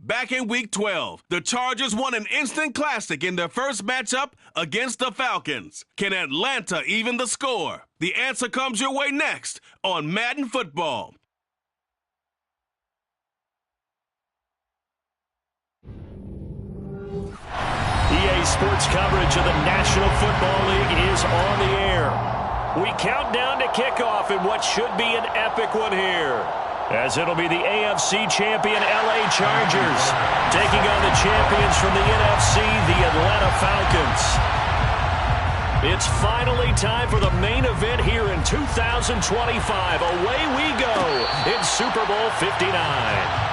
back in Week 12, the Chargers won an instant classic in their first matchup against the Falcons. Can Atlanta even the score? The answer comes your way next on Madden Football. EA Sports coverage of the National Football League is on the air. We count down to kickoff in what should be an epic one here, as it'll be the AFC champion LA Chargers taking on the champions from the NFC, the Atlanta Falcons. It's finally time for the main event here in 2025. Away we go in Super Bowl 59.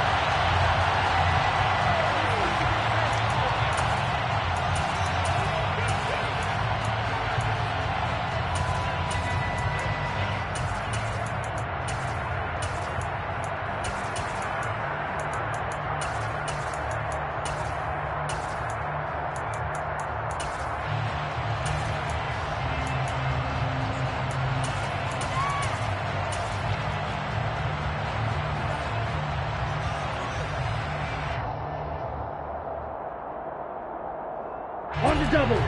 On the double.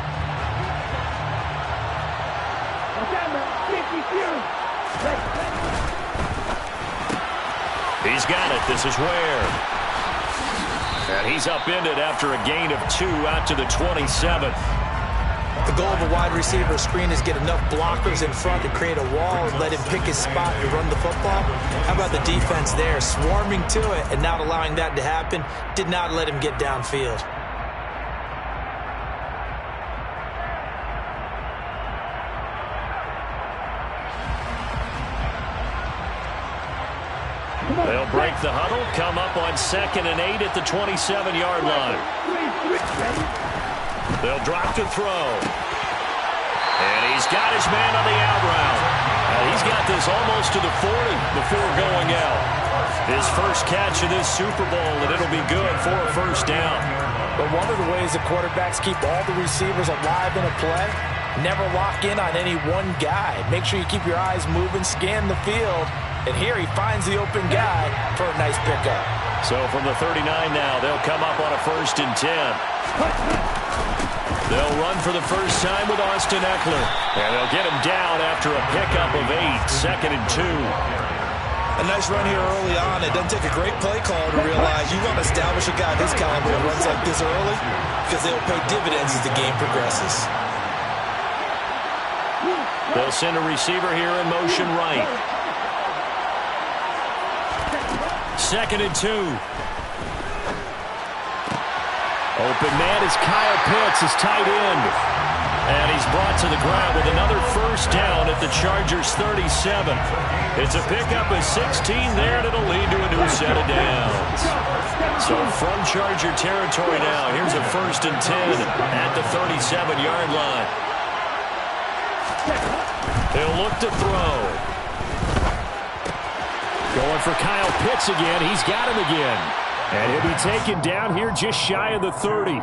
He's got it. This is Ware. And he's upended after a gain of 2 out to the 27th. The goal of a wide receiver screen is get enough blockers in front to create a wall and let him pick his spot to run the football. How about the defense there, swarming to it and not allowing that to happen? Did not let him get downfield. They'll break the huddle, come up on 2nd and 8 at the 27-yard line. They'll drop to throw. And he's got his man on the out route. He's got this almost to the 40 before going out. His first catch of this Super Bowl, and it'll be good for a first down. But one of the ways the quarterbacks keep all the receivers alive in a play, never lock in on any one guy. Make sure you keep your eyes moving, scan the field. And here he finds the open guy for a nice pickup. So from the 39 now, they'll come up on a 1st and 10. They'll run for the first time with Austin Eckler. And they'll get him down after a pickup of 8, 2nd and 2. A nice run here early on. It doesn't take a great play call to realize you want to establish a guy this caliber that runs like this early because they'll pay dividends as the game progresses. They'll send a receiver here in motion right. 2nd and 2. Open man is Kyle Pitts, his tight end. And he's brought to the ground with another first down at the Chargers' 37. It's a pickup of 16 there, and it'll lead to a new set of downs. So from Charger territory now, here's a 1st and 10 at the 37-yard line. They'll look to throw. Going for Kyle Pitts again. He's got him again. And he'll be taken down here just shy of the 30.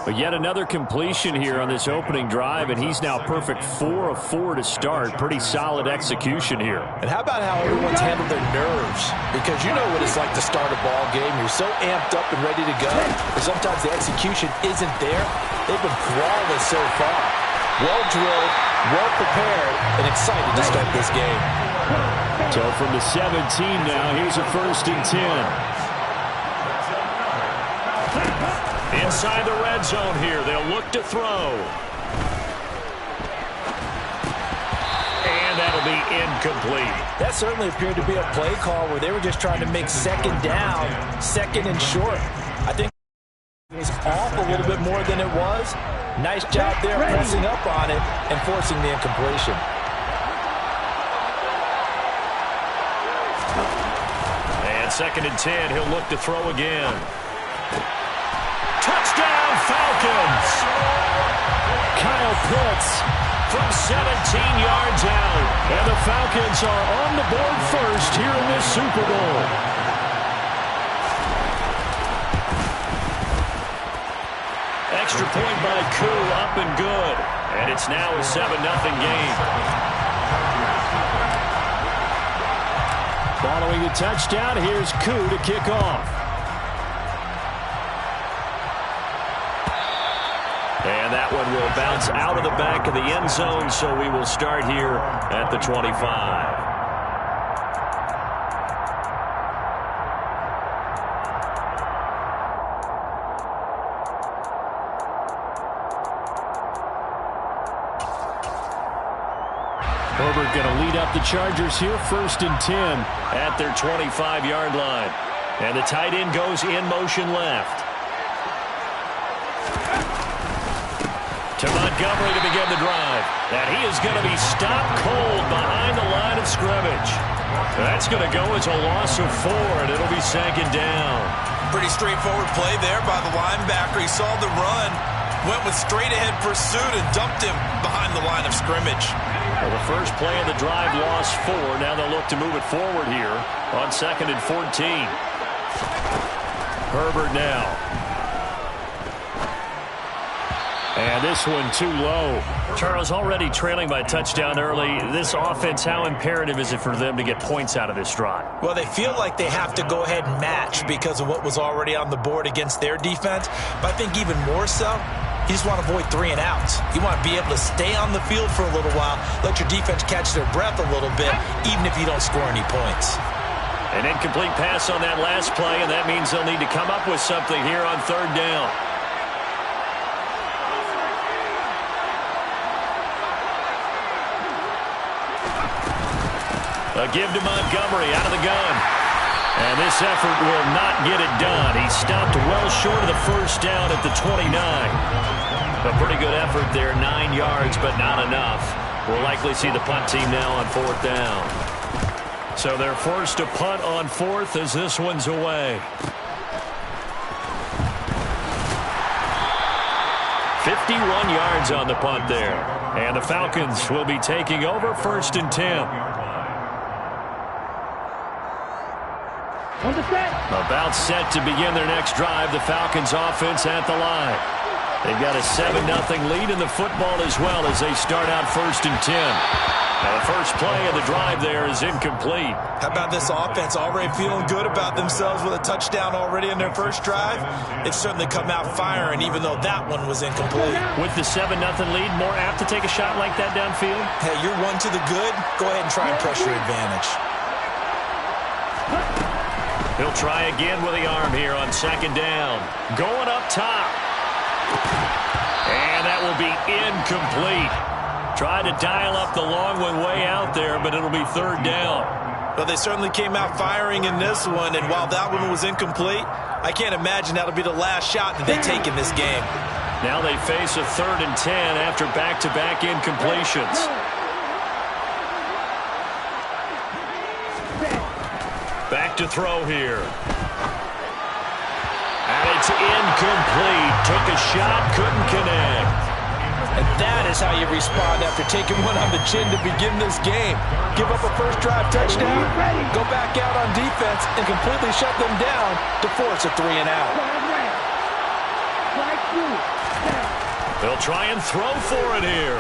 But yet another completion here on this opening drive, and he's now perfect 4 of 4 to start. Pretty solid execution here. And how about how everyone's handled their nerves? Because you know what it's like to start a ball game. You're so amped up and ready to go. But sometimes the execution isn't there. They've been flawless so far. Well drilled, well prepared, and excited to start this game. So from the 17 now, here's a 1st and 10. Inside the red zone here, they'll look to throw. And that'll be incomplete. That certainly appeared to be a play call where they were just trying to make 2nd down, 2nd and short. I think it was off a little bit more than it was. Nice job there pressing up on it and forcing the incompletion. And 2nd and 10, he'll look to throw again. Touchdown, Falcons! Kyle Pitts from 17 yards out. And the Falcons are on the board first here in this Super Bowl. Extra point by Koo, up and good. And it's now a 7-0 game. Following the touchdown, here's Koo to kick off. And that one will bounce out of the back of the end zone, so we will start here at the 25. Herbert going to lead up the Chargers here, 1st and 10 at their 25-yard line. And the tight end goes in motion left. To Montgomery to begin the drive. And he is going to be stopped cold behind the line of scrimmage. That's going to go as a loss of 4, and it'll be 2nd down. Pretty straightforward play there by the linebacker. He saw the run, went with straight-ahead pursuit, and dumped him behind the line of scrimmage. Well, the first play of the drive lost 4. Now they'll look to move it forward here on 2nd and 14. Herbert now. And this one too low. Charles, already trailing by a touchdown early. This offense, how imperative is it for them to get points out of this drive? Well, they feel like they have to go ahead and match because of what was already on the board against their defense. But I think even more so, you just want to avoid 3 and outs. You want to be able to stay on the field for a little while, let your defense catch their breath a little bit, even if you don't score any points. An incomplete pass on that last play, and that means they'll need to come up with something here on 3rd down. A give to Montgomery out of the gun. And this effort will not get it done. He stopped well short of the 1st down at the 29. A pretty good effort there, 9 yards, but not enough. We'll likely see the punt team now on 4th down. So they're forced to punt on 4th as this one's away. 51 yards on the punt there. And the Falcons will be taking over 1st and 10. About set to begin their next drive. The Falcons offense at the line. They've got a 7-0 lead in the football as well as they start out 1st and 10. Now the first play of the drive there is incomplete. How about this offense already feeling good about themselves with a touchdown already in their first drive? They've certainly come out firing even though that one was incomplete. With the 7-0 lead, more apt to take a shot like that downfield? Hey, you're 1 to the good. Go ahead and try and press your advantage. He'll try again with the arm here on 2nd down. Going up top. And that will be incomplete. Tried to dial up the long one way out there, but it'll be 3rd down. Well, they certainly came out firing in this one, and while that one was incomplete, I can't imagine that'll be the last shot that they take in this game. Now they face a 3rd and 10 after back-to-back incompletions. Back to throw here. And it's incomplete. Took a shot, couldn't connect. And that is how you respond after taking one on the chin to begin this game. Give up a first drive touchdown, go back out on defense, and completely shut them down to force a 3 and out. They'll try and throw for it here.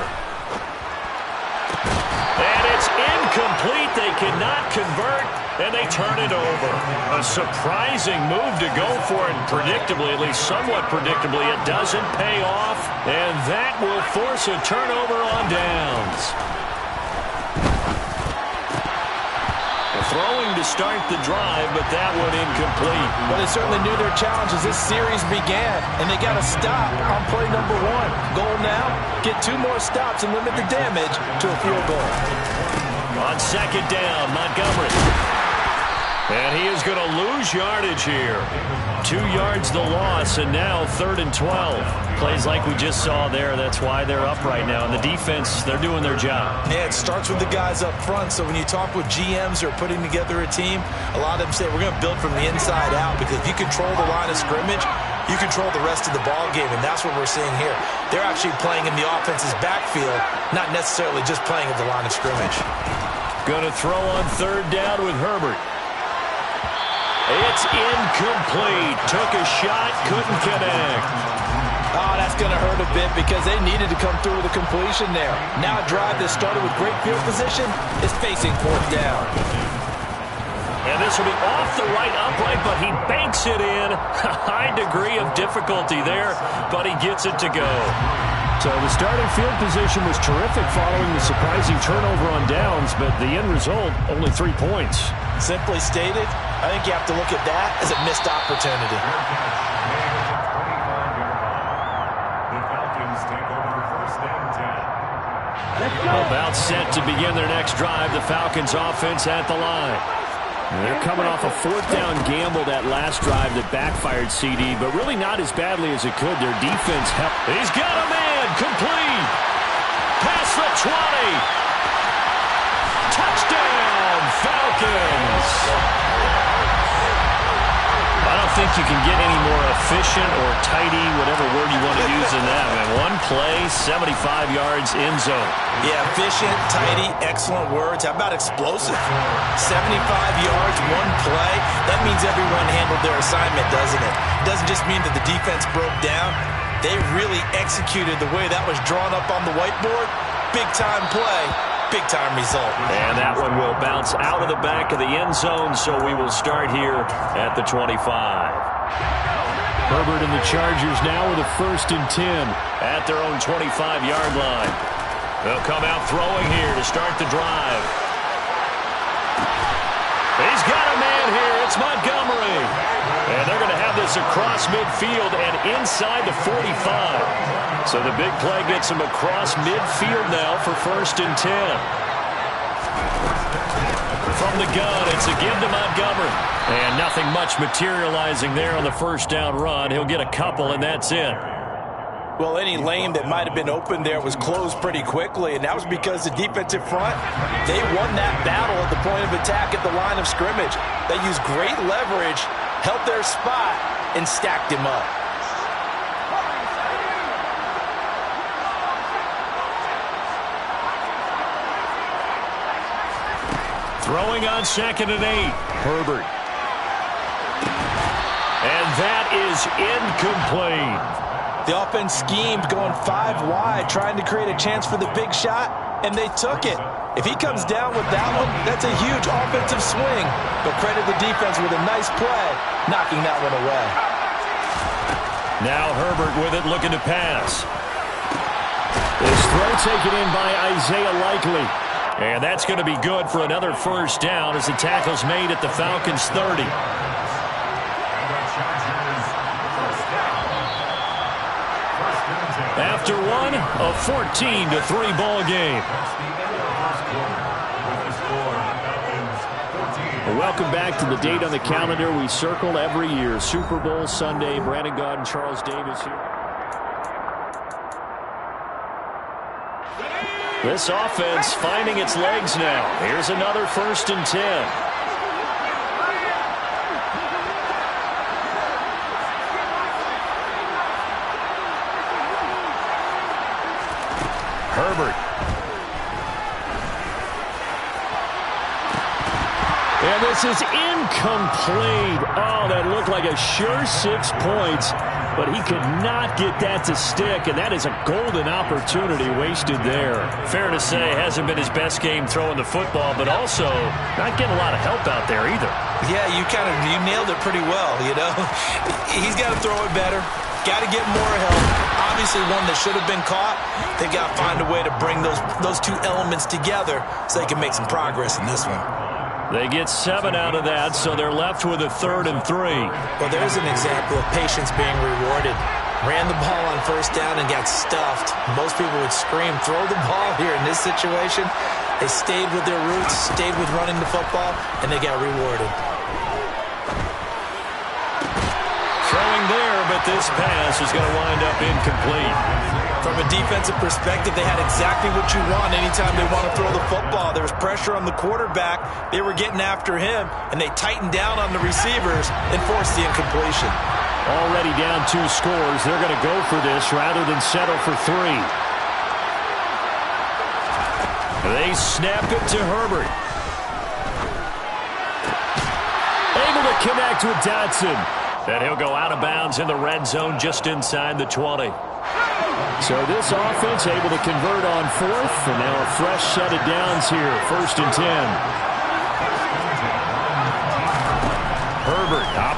And it's incomplete. They cannot convert, and they turn it over. A surprising move to go for it. Predictably, at least somewhat predictably, it doesn't pay off, and that will force a turnover on downs. Throwing to start the drive, but that one incomplete. Well, they certainly knew their challenge as this series began, and they got to stop on play number 1. Goal now, get 2 more stops and limit the damage to a field goal. On 2nd down, Montgomery. And he is going to lose yardage here. 2 yards the loss, and now 3rd and 12. Plays like we just saw there. That's why they're up right now. And the defense, they're doing their job. Yeah, it starts with the guys up front. So when you talk with GMs who are putting together a team, a lot of them say we're going to build from the inside out, because if you control the line of scrimmage, you control the rest of the ball game, and that's what we're seeing here. They're actually playing in the offense's backfield, not necessarily just playing at the line of scrimmage. Going to throw on 3rd down with Herbert. It's incomplete. Took a shot, couldn't connect. Oh, that's going to hurt a bit because they needed to come through with a completion there. Now a drive that started with great field position is facing 4th down. And this will be off the right upright, but he banks it in. A high degree of difficulty there, but he gets it to go. So the starting field position was terrific following the surprising turnover on downs, but the end result, only 3 points. Simply stated, I think you have to look at that as a missed opportunity. About set to begin their next drive, the Falcons offense at the line. And they're coming off a 4th down gamble that last drive that backfired CD, but really not as badly as it could. Their defense helped. He's got a man, complete. Past the 20. Touchdown, Falcons. I don't think you can get any more efficient or tidy, whatever word you want to use in that. Man, one play, 75 yards, end zone. Yeah, efficient, tidy, excellent words. How about explosive? 75 yards, one play. That means everyone handled their assignment, doesn't it? It doesn't just mean that the defense broke down. They really executed the way that was drawn up on the whiteboard. Big-time play, big-time result. And that one will bounce out of the back of the end zone, so we will start here at the 25. Herbert and the Chargers now with a 1st and 10 at their own 25-yard line. They'll come out throwing here to start the drive. He's got a man here. It's Montgomery. And they're going to have this across midfield and inside the 45. So the big play gets him across midfield now for 1st and 10. From the gun, it's a give to Montgomery. And nothing much materializing there on the 1st down run. He'll get a couple, and that's it. Well, any lane that might have been open there was closed pretty quickly, and that was because the defensive front, they won that battle at the point of attack at the line of scrimmage. They used great leverage, held their spot, and stacked him up. Throwing on 2nd and 8. Herbert. And that is incomplete. The offense schemed going 5 wide, trying to create a chance for the big shot, and they took it. If he comes down with that one, that's a huge offensive swing. But credit the defense with a nice play, knocking that one away. Now Herbert with it, looking to pass. This throw taken in by Isaiah Likely. And that's going to be good for another 1st down as the tackle's made at the Falcons' 30. After one, a 14-3 ball game. Welcome back to the date on the calendar we circle every year. Super Bowl Sunday. Brandon Gaud and Charles Davis here. This offense finding its legs now. Here's another 1st and 10. Herbert. And this is incomplete. Oh, that looked like a sure 6 points, but he could not get that to stick, and that is a golden opportunity wasted there. Fair to say, hasn't been his best game throwing the football, but also not getting a lot of help out there either. Yeah, you nailed it pretty well, you know. He's got to throw it better. Got to get more help. Obviously one that should have been caught. They've got to find a way to bring those two elements together so they can make some progress in this one. They get 7 out of that, so they're left with a 3rd and 3. Well, there's an example of patience being rewarded. Ran the ball on 1st down and got stuffed. Most people would scream, throw the ball here in this situation. They stayed with their roots, stayed with running the football, and they got rewarded. Throwing there, but this pass is going to wind up incomplete. From a defensive perspective, they had exactly what you want anytime they want to throw the football. There was pressure on the quarterback. They were getting after him, and they tightened down on the receivers and forced the incompletion. Already down 2 scores. They're going to go for this rather than settle for 3. They snap it to Herbert. Able to connect with Dotson. And he'll go out of bounds in the red zone just inside the 20. So this offense able to convert on 4th, and now a fresh set of downs here, 1st and 10.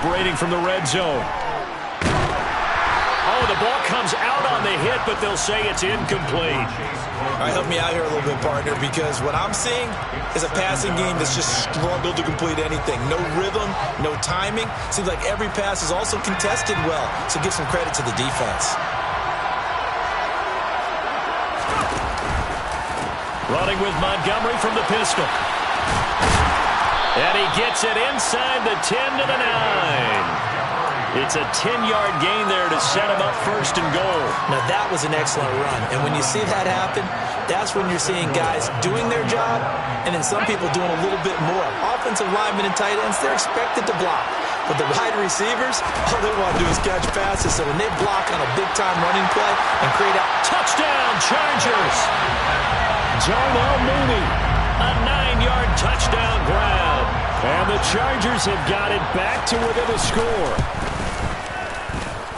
separating from the red zone. Oh, the ball comes out on the hit, but they'll say it's incomplete. All right, help me out here a little bit, partner, because what I'm seeing is a passing game that's just struggled to complete anything. No rhythm, no timing. Seems like every pass is also contested well, so give some credit to the defense. Running with Montgomery from the pistol. And he gets it inside the 10 to the 9. It's a 10-yard gain there to set him up first and goal. Now, that was an excellent run. And when you see that happen, that's when you're seeing guys doing their job and then some people doing a little bit more. Offensive linemen and tight ends, they're expected to block. But the wide receivers, all they want to do is catch passes. So when they block on a big-time running play and create a touchdown, Chargers! Darnell Mooney, a 9-yard touchdown grab. And the Chargers have got it back to within a score.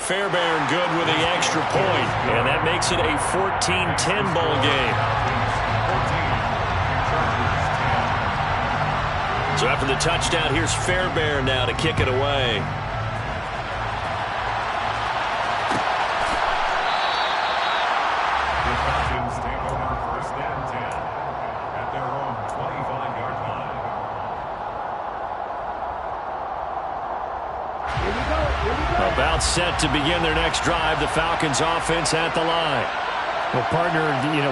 Fairbairn good with the extra point, and that makes it a 14-10 ball game. So after the touchdown, here's Fairbairn now to kick it away. About set to begin their next drive, the Falcons offense at the line. Well, partner,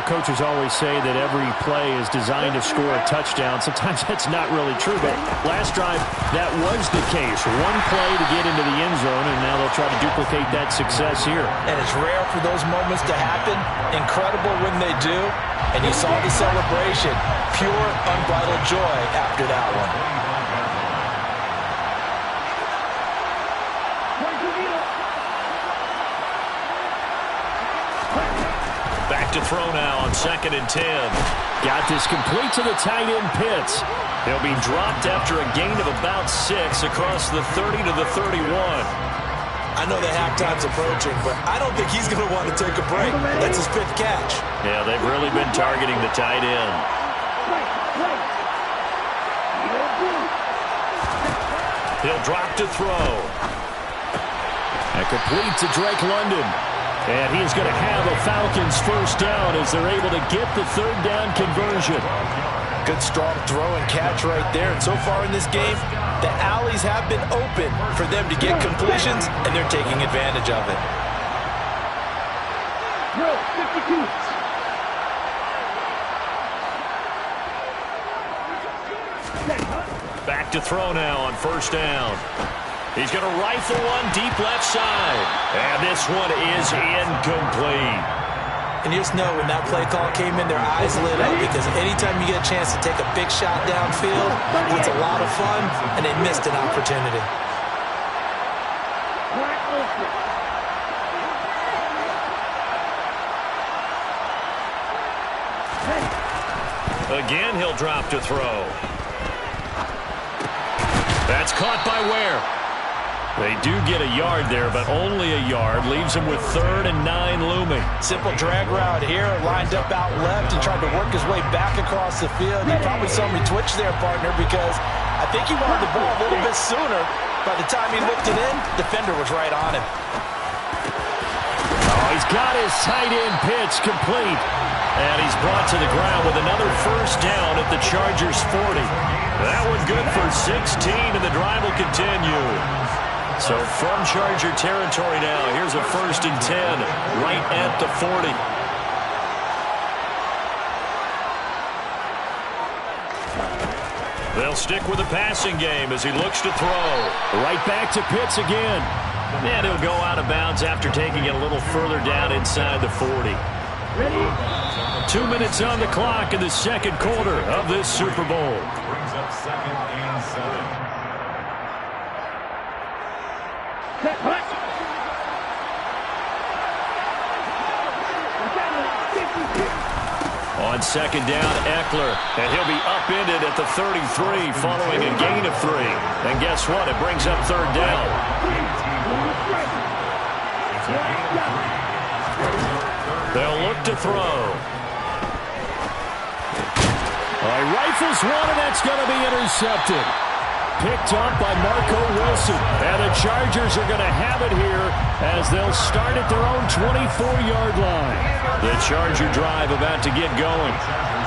coaches always say that every play is designed to score a touchdown. Sometimes that's not really true, but last drive, that was the case. One play to get into the end zone, and now they'll try to duplicate that success here. And it's rare for those moments to happen. Incredible when they do. And you saw the celebration. Pure, unbridled joy after that one. Back to throw now on 2nd and 10. Got this complete to the tight end Pitts. He'll be dropped after a gain of about 6 across the 30 to the 31. I know that halftime's approaching, but I don't think he's going to want to take a break. That's his 5th catch. Yeah, they've really been targeting the tight end. He'll drop to throw. And complete to Drake London. And he's going to have a Falcons first down as they're able to get the 3rd down conversion. Good strong throw and catch right there. And so far in this game, the alleys have been open for them to get completions, and they're taking advantage of it. Back to throw now on 1st down. He's going to rifle one deep left side. And this one is incomplete. And you just know when that play call came in, their eyes lit up because anytime you get a chance to take a big shot downfield, it's a lot of fun, and they missed an opportunity. Again, he'll drop to throw. That's caught by Ware. They do get a yard there, but only a yard. Leaves him with 3rd and 9 looming. Simple drag route here, lined up out left and tried to work his way back across the field. You probably saw me twitch there, partner, because I think he wanted the ball a little bit sooner. By the time he looked it in, defender was right on him. Oh, he's got his tight end pitch complete. And he's brought to the ground with another first down at the Chargers' 40. That one good for 16, and the drive will continue. So from Charger territory now, here's a 1st and 10 right at the 40. They'll stick with the passing game as he looks to throw. Right back to Pitts again. And he'll go out of bounds after taking it a little further down inside the 40. 2 minutes on the clock in the 2nd quarter of this Super Bowl. Brings up 2nd and 7. On 2nd down, Eckler, and he'll be upended at the 33 following a gain of 3. And guess what? It brings up 3rd down. They'll look to throw. He rifles one, and that's going to be intercepted. Picked up by Marco Wilson. And the Chargers are going to have it here as they'll start at their own 24-yard line. The Charger drive about to get going.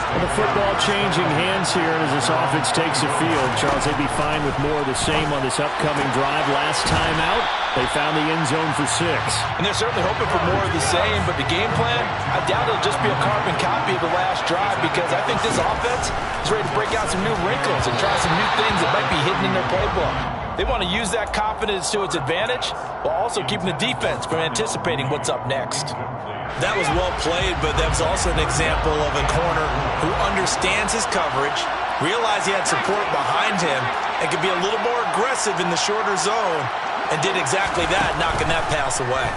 Well, the football changing hands here as this offense takes the field. Charles, they'd be fine with more of the same on this upcoming drive. Last time out, they found the end zone for 6. And they're certainly hoping for more of the same, but the game plan, I doubt it'll just be a carbon copy of the last drive because I think this offense is ready to break out some new wrinkles and try some new things that might be hidden in their playbook. They want to use that confidence to its advantage while also keeping the defense from anticipating what's up next. That was well played, but that was also an example of a corner who understands his coverage, realized he had support behind him, and could be a little more aggressive in the shorter zone, and did exactly that, knocking that pass away.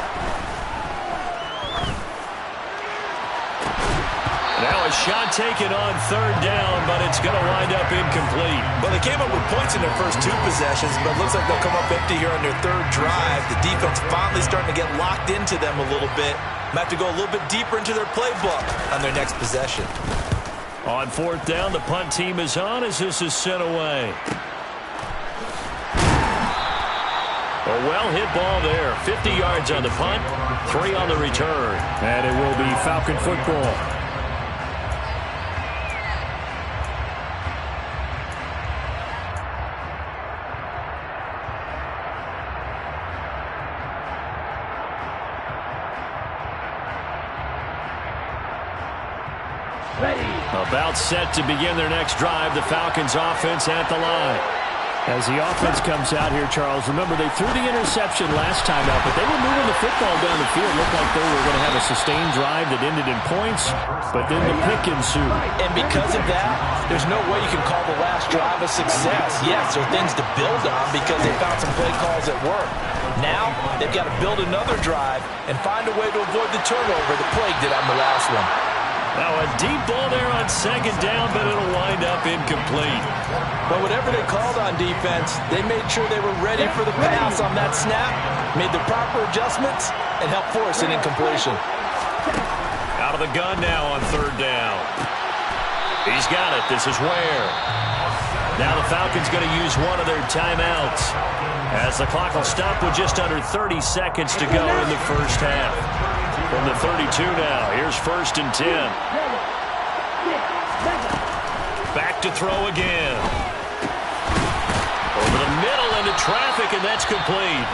Now a shot taken on 3rd down, but it's going to wind up incomplete. Well, they came up with points in their first 2 possessions, but it looks like they'll come up empty here on their 3rd drive. The defense finally starting to get locked into them a little bit. Might have to go a little bit deeper into their playbook on their next possession. On 4th down, the punt team is on as this is sent away. A well-hit ball there. 50 yards on the punt, 3 on the return. And it will be Falcon football. About set to begin their next drive. The Falcons offense at the line. As the offense comes out here, Charles, remember they threw the interception last time out, but they were moving the football down the field. Looked like they were going to have a sustained drive that ended in points, but then the pick ensued. And because of that, there's no way you can call the last drive a success. Yes, there are things to build on because they found some play calls that work. Now, they've got to build another drive and find a way to avoid the turnover that plagued it on the last one. Now a deep ball there on 2nd down, but it'll wind up incomplete. But whatever they called on defense, they made sure they were ready for the pass on that snap, made the proper adjustments, and helped force an incompletion. Out of the gun now on 3rd down. He's got it. This is Ware. Now the Falcons going to use one of their timeouts as the clock will stop with just under 30 seconds to go in the first half. From the 32 now, here's 1st and 10. Back to throw again. Over the middle into traffic, and that's complete.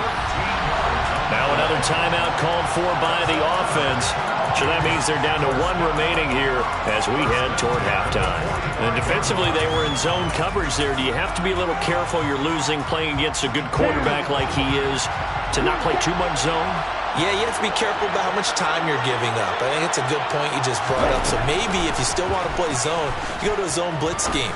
Now another timeout called for by the offense. So that means they're down to 1 remaining here as we head toward halftime. And defensively, they were in zone coverage there. Do you have to be a little careful you're losing playing against a good quarterback like he is to not play too much zone? Yeah, you have to be careful about how much time you're giving up. I think it's a good point you just brought up. So maybe if you still want to play zone, you go to a zone blitz scheme.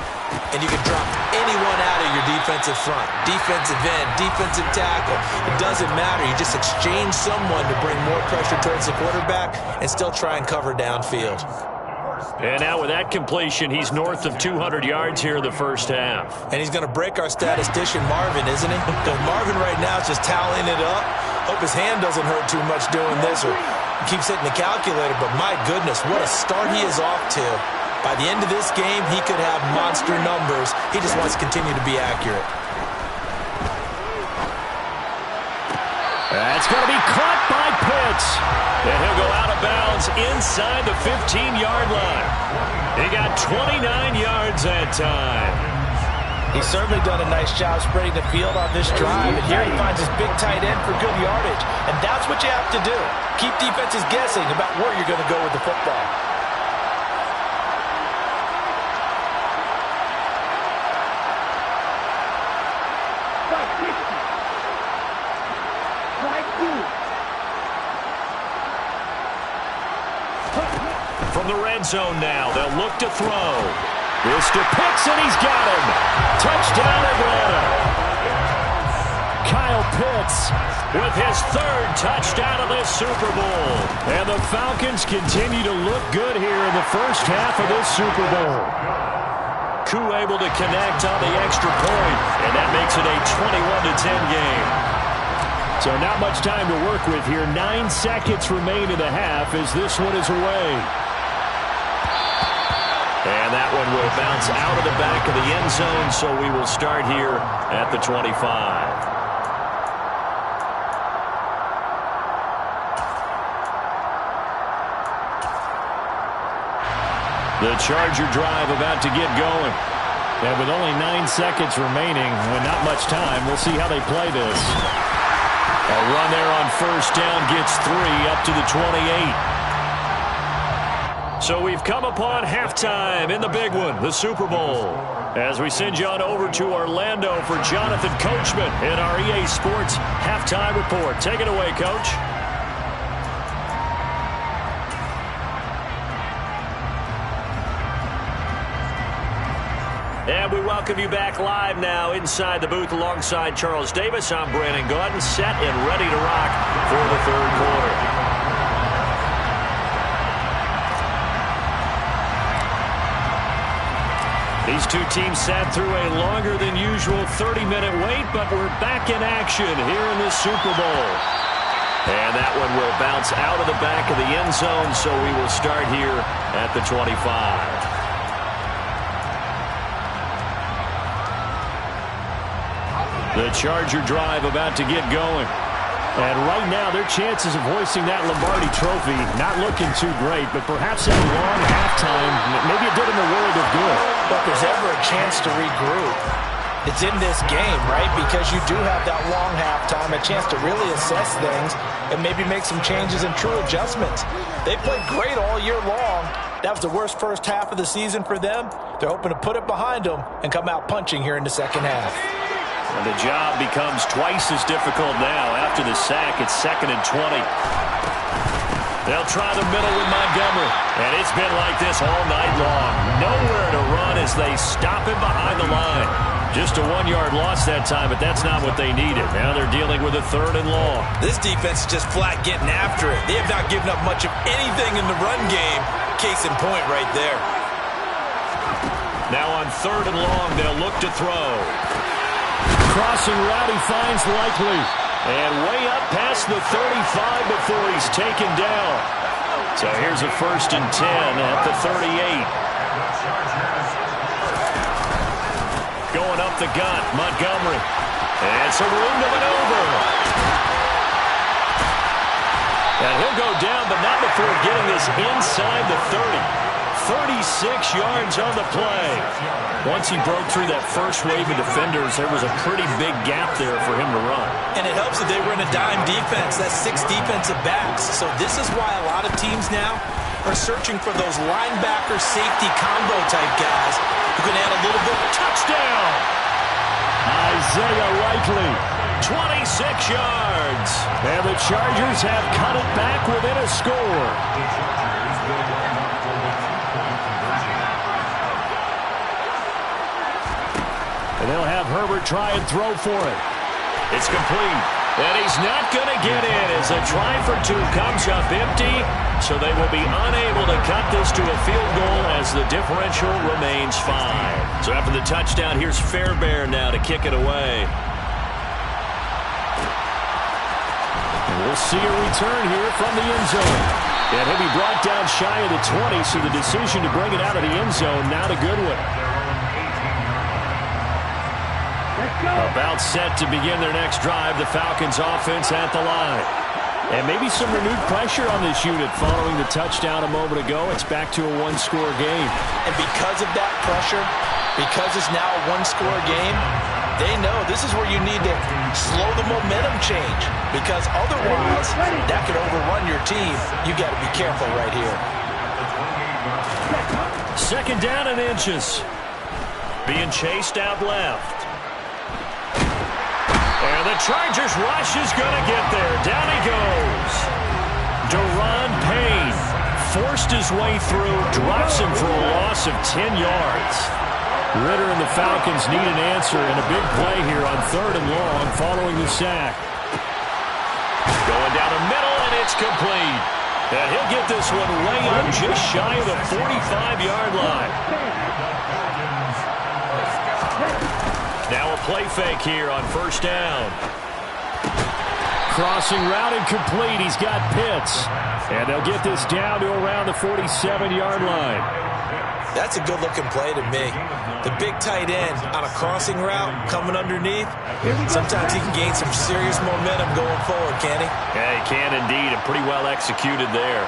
And you can drop anyone out of your defensive front. Defensive end, defensive tackle. It doesn't matter. You just exchange someone to bring more pressure towards the quarterback and still try and cover downfield. And now with that completion, he's north of 200 yards here in the first half. And he's going to break our statistician Marvin, isn't he? Because Marvin right now is just tallying it up. Hope his hand doesn't hurt too much doing this or keeps hitting the calculator. But my goodness, what a start he is off to. By the end of this game, he could have monster numbers. He just wants to continue to be accurate. That's going to be caught by Pitts. And he'll go out of bounds inside the 15-yard line. He got 29 yards that time. He's certainly done a nice job spreading the field on this drive. And here he finds his big tight end for good yardage. And that's what you have to do. Keep defenses guessing about where you're going to go with the football. From the red zone now, they'll look to throw. This to Pitts, and he's got him. Touchdown, Atlanta. Kyle Pitts with his 3rd touchdown of this Super Bowl. And the Falcons continue to look good here in the first half of this Super Bowl. Koo able to connect on the extra point, and that makes it a 21-10 game. So not much time to work with here. 9 seconds remain in the half as this one is away. And that one will bounce out of the back of the end zone, so we will start here at the 25. The Charger drive about to get going. And with only 9 seconds remaining, with not much time, we'll see how they play this. A run there on first down gets 3 up to the 28. So we've come upon halftime in the big one, the Super Bowl. As we send you on over to Orlando for Jonathan Coachman in our EA Sports Halftime Report. Take it away, Coach. And we welcome you back live now inside the booth alongside Charles Davis. I'm Brandon Gaudin, set and ready to rock for the third quarter. These two teams sat through a longer than usual 30-minute wait, but we're back in action here in the Super Bowl. And that one will bounce out of the back of the end zone, so we will start here at the 25. The Charger drive about to get going. And right now, their chances of hoisting that Lombardi trophy not looking too great, but perhaps that long halftime, maybe it did them a world of good. But there's ever a chance to regroup. It's in this game, right? Because you do have that long halftime, a chance to really assess things and maybe make some changes and true adjustments. They played great all year long. That was the worst first half of the season for them. They're hoping to put it behind them and come out punching here in the second half. And the job becomes twice as difficult now. After the sack, it's 2nd and 20. They'll try the middle with Montgomery. And it's been like this all night long. Nowhere to run as they stop him behind the line. Just a 1-yard loss that time, but that's not what they needed. Now they're dealing with a 3rd and long. This defense is just flat getting after it. They have not given up much of anything in the run game. Case in point right there. Now on 3rd and long, they'll look to throw. Crossing route, he finds Likely. And way up past the 35 before he's taken down. So here's a 1st and 10 at the 38. Going up the gut, Montgomery. And some room to maneuver. And he'll go down, but not before getting this inside the 30. 36 yards on the play. Once he broke through that first wave of defenders, there was a pretty big gap there for him to run. And it helps that they were in a dime defense. That's 6 defensive backs. So this is why a lot of teams now are searching for those linebacker safety combo type guys who can add a little bit of touchdown. Isaiah Likely. 26 yards. And the Chargers have cut it back within a score. And they'll have Herbert try and throw for it. It's complete. And he's not going to get in as a try for 2 comes up empty. So they will be unable to cut this to a field goal as the differential remains 5. So after the touchdown, here's Fairbairn now to kick it away. And we'll see a return here from the end zone. And he'll be brought down shy of the 20, so the decision to bring it out of the end zone, not a good one. About set to begin their next drive, the Falcons offense at the line. And maybe some renewed pressure on this unit following the touchdown a moment ago. It's back to a 1-score game. And because of that pressure, because it's now a 1-score game, they know this is where you need to slow the momentum change. Because otherwise, that could overrun your team. You got to be careful right here. 2nd down and inches. Being chased out left. And the Chargers rush is going to get there. Down he goes. Deron Payne forced his way through, drops him for a loss of 10 yards. Ritter and the Falcons need an answer and a big play here on 3rd and long following the sack. Going down the middle, and it's complete. And he'll get this one way up just shy of the 45-yard line. Now a play fake here on 1st down. crossing route incomplete. He's got Pitts. And they'll get this down to around the 47-yard line. That's a good-looking play to me. The big tight end on a crossing route coming underneath, sometimes he can gain some serious momentum going forward, can't he? Yeah, he can indeed, and pretty well executed there.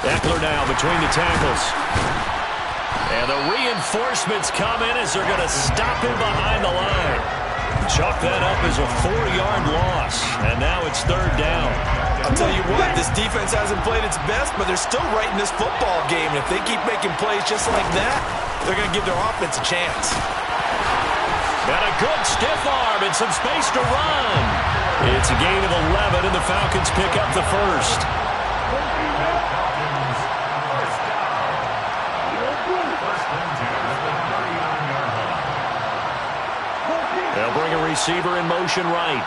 Eckler now between the tackles. And the reinforcements come in as they're going to stop him behind the line. Chalk that up as a 4-yard loss. And now it's third down. I'll tell you what, this defense hasn't played its best, but they're still right in this football game. And if they keep making plays just like that, they're going to give their offense a chance. Got a good stiff arm and some space to run. It's a gain of 11, and the Falcons pick up the first. They'll bring a receiver in motion right.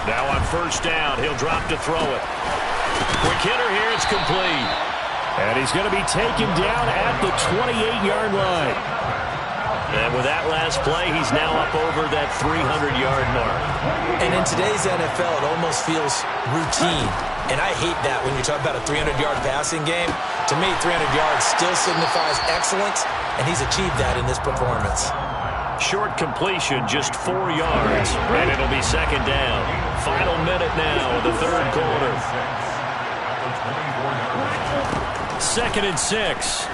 Now on first down, he'll drop to throw it. Quick hitter here, it's complete. And he's going to be taken down at the 28-yard line. And with that last play, he's now up over that 300-yard mark. And in today's NFL, it almost feels routine. And I hate that when you talk about a 300-yard passing game. To me, 300 yards still signifies excellence, and he's achieved that in this performance. Short completion, just 4 yards, and it'll be second down. Final minute now of the third quarter. 2nd and 6.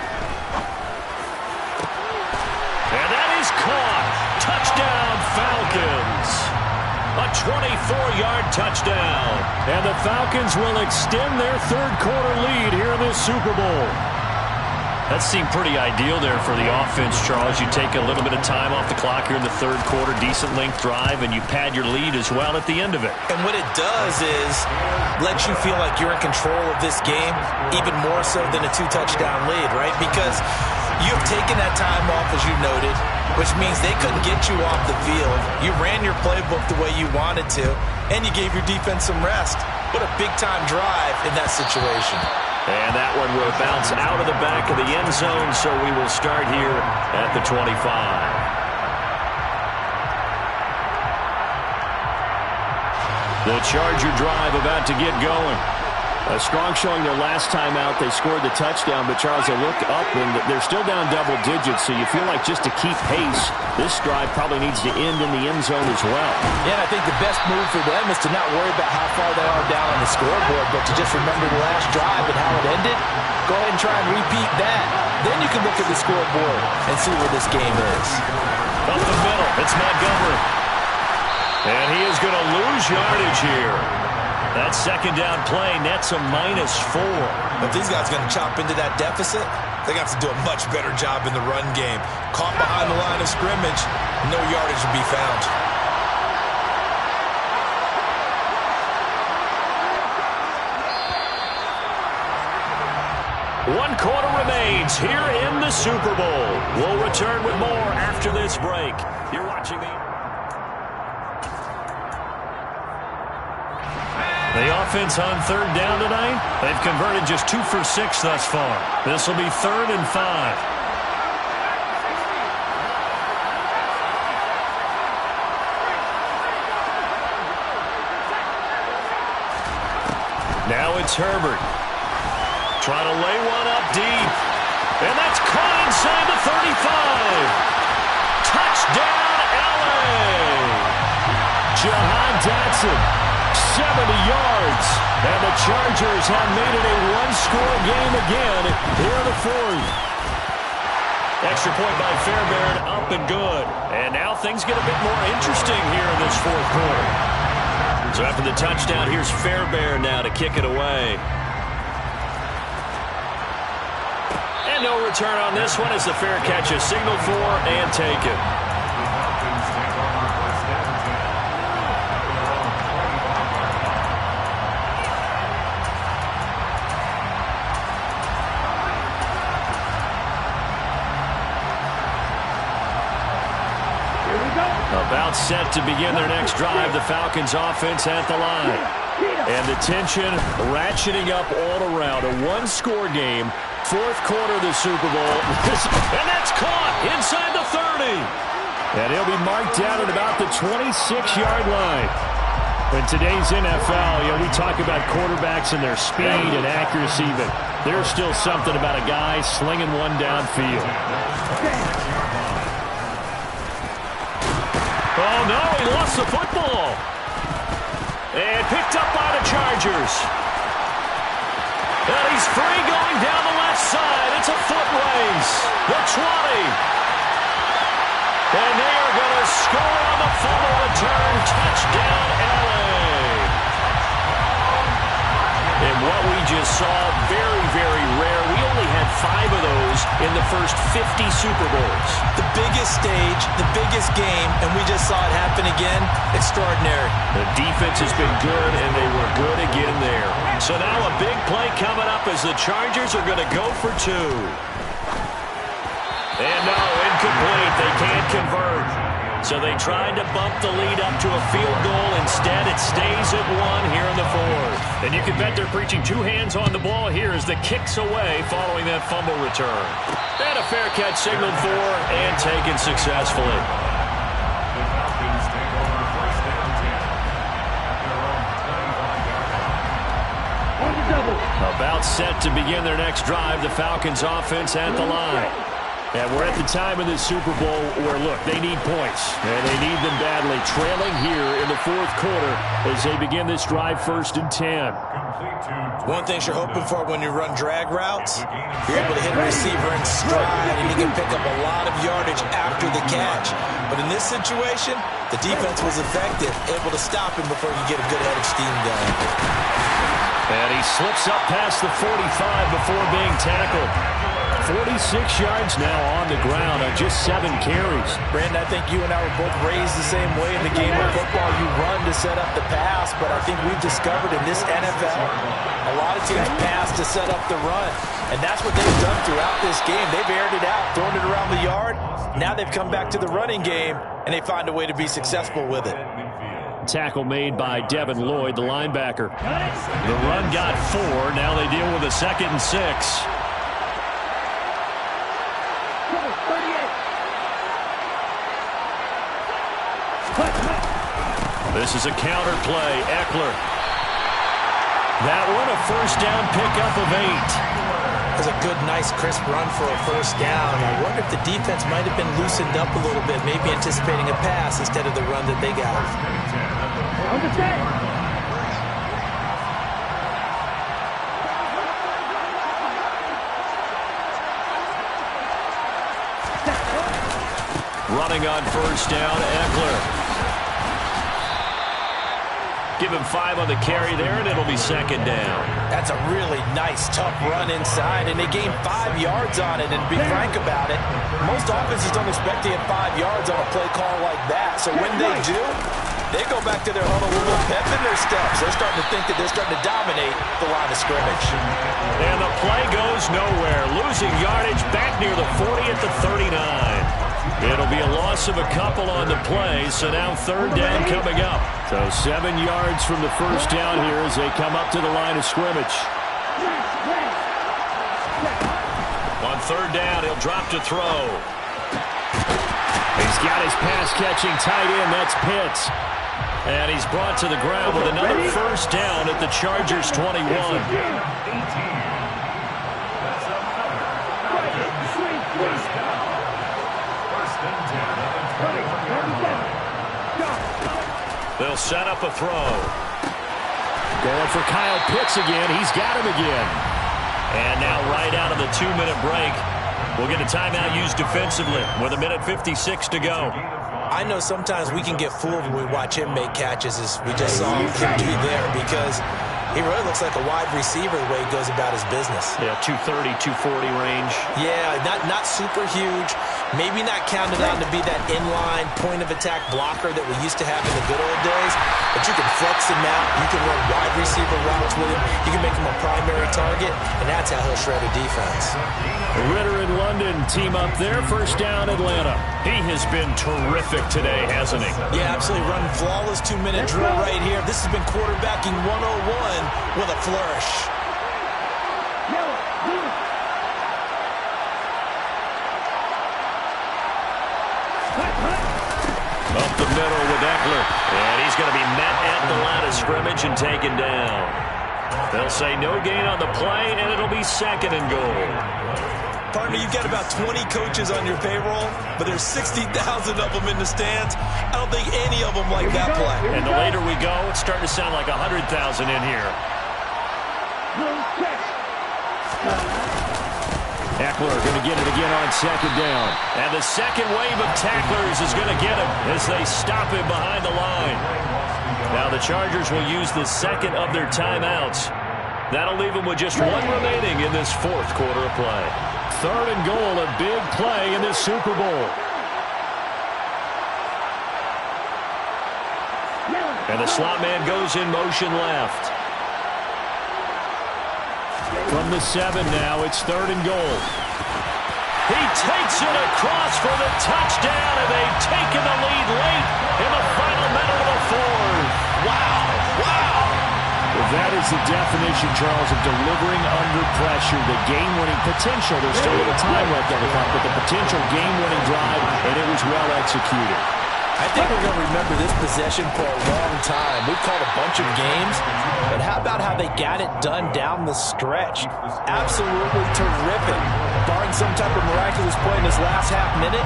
And that is caught. Touchdown, Falcons. A 24-yard touchdown. And the Falcons will extend their third quarter lead here in this Super Bowl. That seemed pretty ideal there for the offense, Charles. You take a little bit of time off the clock here in the third quarter, decent length drive, and you pad your lead as well at the end of it. And what it does is lets you feel like you're in control of this game, even more so than a 2-touchdown lead, right? Because you've taken that time off, as you noted, which means they couldn't get you off the field. You ran your playbook the way you wanted to, and you gave your defense some rest. What a big-time drive in that situation. And that one will bounce out of the back of the end zone, so we will start here at the 25. The Charger drive about to get going. A strong showing their last time out. They scored the touchdown, but Charles, they look up and they're still down double digits, so you feel like just to keep pace, this drive probably needs to end in the end zone as well. Yeah, and I think the best move for them is to not worry about how far they are down on the scoreboard, but to just remember the last drive and how it ended. Go ahead and try and repeat that. Then you can look at the scoreboard and see where this game is. Up the middle, it's Montgomery. And he is going to lose yardage here. That second down play nets a -4. If these guys are going to chop into that deficit, they're going to have to do a much better job in the run game. Caught behind the line of scrimmage, no yardage to be found. One quarter remains here in the Super Bowl. We'll return with more after this break. You're watching the offense on third down tonight. They've converted just 2 for 6 thus far. This will be 3rd and 5. Now it's Herbert. Trying to lay one up deep. And that's caught inside the 35. Touchdown, LA. Jahan Dotson, 70 yards. And the Chargers have made it a one-score game again here in the fourth. Extra point by Fairbairn, up and good. And now things get a bit more interesting here in this fourth quarter. So after the touchdown, here's Fairbairn now to kick it away. And no return on this one as the fair catch is signaled for and taken. About set to begin their next drive, the Falcons offense at the line. And the tension ratcheting up all around. A one-score game. Fourth quarter of the Super Bowl. And that's caught inside the 30. And he'll be marked down at about the 26-yard line. In today's NFL, we talk about quarterbacks and their speed and accuracy, but there's still something about a guy slinging one downfield. Oh, no, he lost the football. And picked up by the Chargers. And he's free going down the left side. It's a foot race. The 20. And they are going to score on the fumble return. Touchdown, LA. And what we just saw, very, very rare. We only had 5 of those in the first 50 Super Bowls. The biggest stage, the biggest game, and we just saw it happen again. Extraordinary. The defense has been good, and they were good again there. So now a big play coming up as the Chargers are going to go for 2. And no, incomplete. They can't convert. So they tried to bump the lead up to a field goal. Instead, it stays at 1 here in the 4th. And you can bet they're preaching 2 hands on the ball here as the kick's away following that fumble return. And a fair catch signaled for and taken successfully. The Falcons take over first down 10 at their own 35-yard line. On the double. About set to begin their next drive, the Falcons offense at the line. And we're at the time of this Super Bowl where, look, they need points. And they need them badly. Trailing here in the 4th quarter as they begin this drive 1st and 10. One thing you're hoping for when you run drag routes, you're able to hit a receiver in stride, and you can pick up a lot of yardage after the catch. But in this situation, the defense was effective, able to stop him before you get a good head of steam going. And he slips up past the 45 before being tackled. 46 yards now on the ground on just 7 carries. Brandon, I think you and I were both raised the same way in the game of football. You run to set up the pass, but I think we've discovered in this NFL, a lot of teams pass to set up the run. And that's what they've done throughout this game. They've aired it out, thrown it around the yard. Now they've come back to the running game, and they find a way to be successful with it. Tackle made by Devin Lloyd, the linebacker. The run got 4. Now they deal with a 2nd and 6. This is a counter play. Eckler. That one a first down pickup of 8. That's a good, nice, crisp run for a first down. I wonder if the defense might have been loosened up a little bit, maybe anticipating a pass instead of the run that they got. On the 10. Running on first down, Eckler. Give him 5 on the carry there, and it'll be 2nd down. That's a really nice, tough run inside, and they gained 5 yards on it. And to be frank about it, most offenses don't expect to get 5 yards on a play call like that. So when they do, they go back to their huddle with a little pep in their steps. They're starting to think that they're starting to dominate the line of scrimmage. And the play goes nowhere. Losing yardage back near the 40 at the 39. It'll be a loss of a couple on the play, so now 3rd down coming up. So 7 yards from the first down here as they come up to the line of scrimmage. On 3rd down, he'll drop to throw. He's got his pass-catching tight end, that's Pitts. And he's brought to the ground with another first down at the Chargers' 21. They'll set up a throw. Going for Kyle Pitts again. He's got him again. And now right out of the 2-minute break, we'll get a timeout used defensively with 1:56 to go. I know sometimes we can get fooled when we watch him make catches, as we just saw him do there, because he really looks like a wide receiver the way he goes about his business. Yeah, 230, 240 range. Yeah, not super huge. Maybe not counted on to be that inline point-of-attack blocker that we used to have in the good old days, but you can flex him out. You can run wide receiver routes with him. You can make him a primary target, and that's how he'll shred a defense. Ritter and London team up there. First down, Atlanta. He has been terrific today, hasn't he? Yeah, absolutely. Running flawless 2-minute drill right here. This has been quarterbacking 101 with a flourish. Up the middle with Eckler. And he's going to be met at the line of scrimmage and taken down. They'll say no gain on the play, and it'll be 2nd and goal. Partner, you've got about 20 coaches on your payroll, but there's 60,000 of them in the stands. I don't think any of them like that play. And the later we go, it's starting to sound like 100,000 in here. Eckler going to get it again on 2nd down. And the second wave of tacklers is going to get him as they stop him behind the line. Now the Chargers will use the 2nd of their timeouts. That'll leave them with just 1 remaining in this 4th quarter of play. 3rd and goal, a big play in this Super Bowl. And the slot man goes in motion left. From the 7 now, it's 3rd and goal. He takes it across for the touchdown, and they've taken the lead late in the final minute of the 4th. Wow, wow. Well, that is the definition, Charles, of delivering under pressure. The game-winning potential. There's still a little time left on the clock, but the potential game-winning drive, and it was well executed. I think we're going to remember this possession for a long time. We've called a bunch of games, but how about how they got it done down the stretch? Absolutely terrific. Barring some type of miraculous play in this last half minute,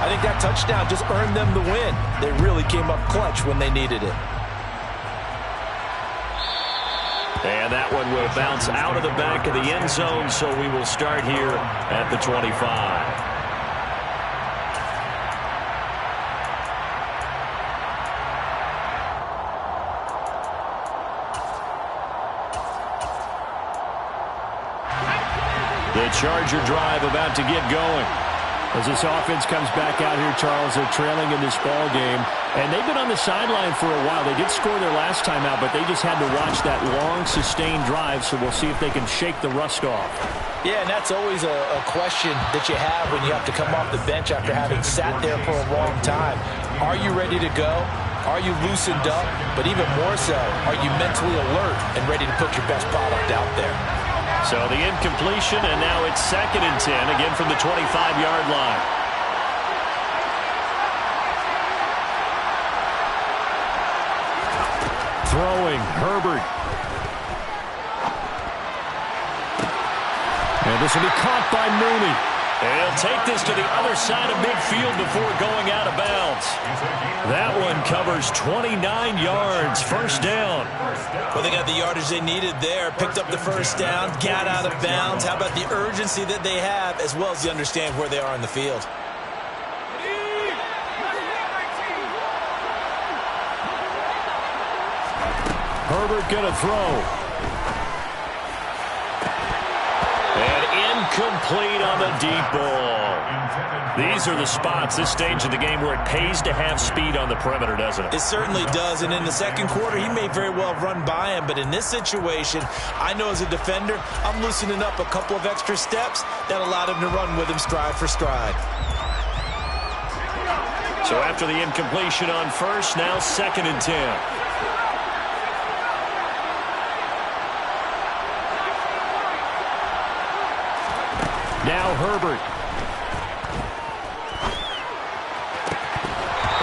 I think that touchdown just earned them the win. They really came up clutch when they needed it. And that one will bounce out of the back of the end zone, so we will start here at the 25. The Charger drive about to get going. As this offense comes back out here, Charles, they're trailing in this ball game. And they've been on the sideline for a while. They did score their last time out, but they just had to watch that long, sustained drive, so we'll see if they can shake the rust off. Yeah, and that's always a question that you have when you have to come off the bench after having sat there for a long time. Are you ready to go? Are you loosened up? But even more so, are you mentally alert and ready to put your best product out there? So the incompletion, and now it's 2nd and 10, again from the 25-yard line. Throwing, Herbert. And this will be caught by Mooney. And he'll take this to the other side of midfield before going out of bounds. That one covers 29 yards, 1st down. Well, they got the yardage they needed there, picked up the 1st down, got out of bounds. How about the urgency that they have, as well as they understand where they are in the field? Herbert gonna throw. Incomplete on the deep ball. These are the spots, this stage of the game, where it pays to have speed on the perimeter, doesn't it? It certainly does, and in the 2nd quarter, he may very well run by him, but in this situation, I know as a defender, I'm loosening up a couple of extra steps that allowed him to run with him stride for stride. So after the incompletion on 1st, now 2nd and 10. Now Herbert.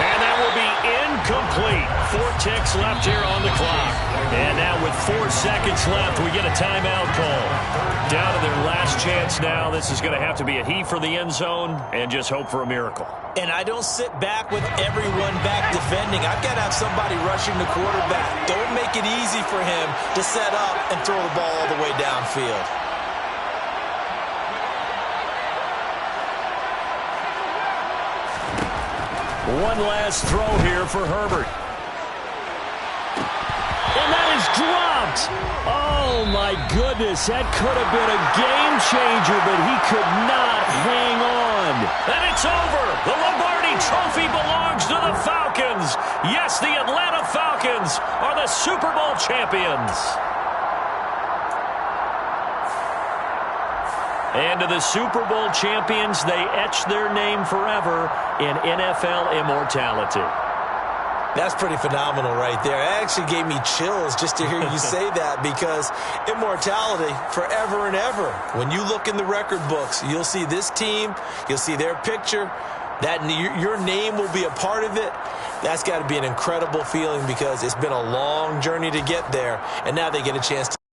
And that will be incomplete. 4 ticks left here on the clock. And now with 4 seconds left, we get a timeout call. Down to their last chance now. This is going to have to be a heave for the end zone and just hope for a miracle. And I don't sit back with everyone back defending. I've got to have somebody rushing the quarterback. Don't make it easy for him to set up and throw the ball all the way downfield. One last throw here for Herbert. And that is dropped. Oh, my goodness. That could have been a game changer, but he could not hang on. And it's over. The Lombardi Trophy belongs to the Falcons. Yes, the Atlanta Falcons are the Super Bowl champions. And to the Super Bowl champions, they etch their name forever in NFL immortality. That's pretty phenomenal right there. It actually gave me chills just to hear you say that, because immortality forever and ever. When you look in the record books, you'll see this team, you'll see their picture, that your name will be a part of it, that's got to be an incredible feeling because it's been a long journey to get there, and now they get a chance to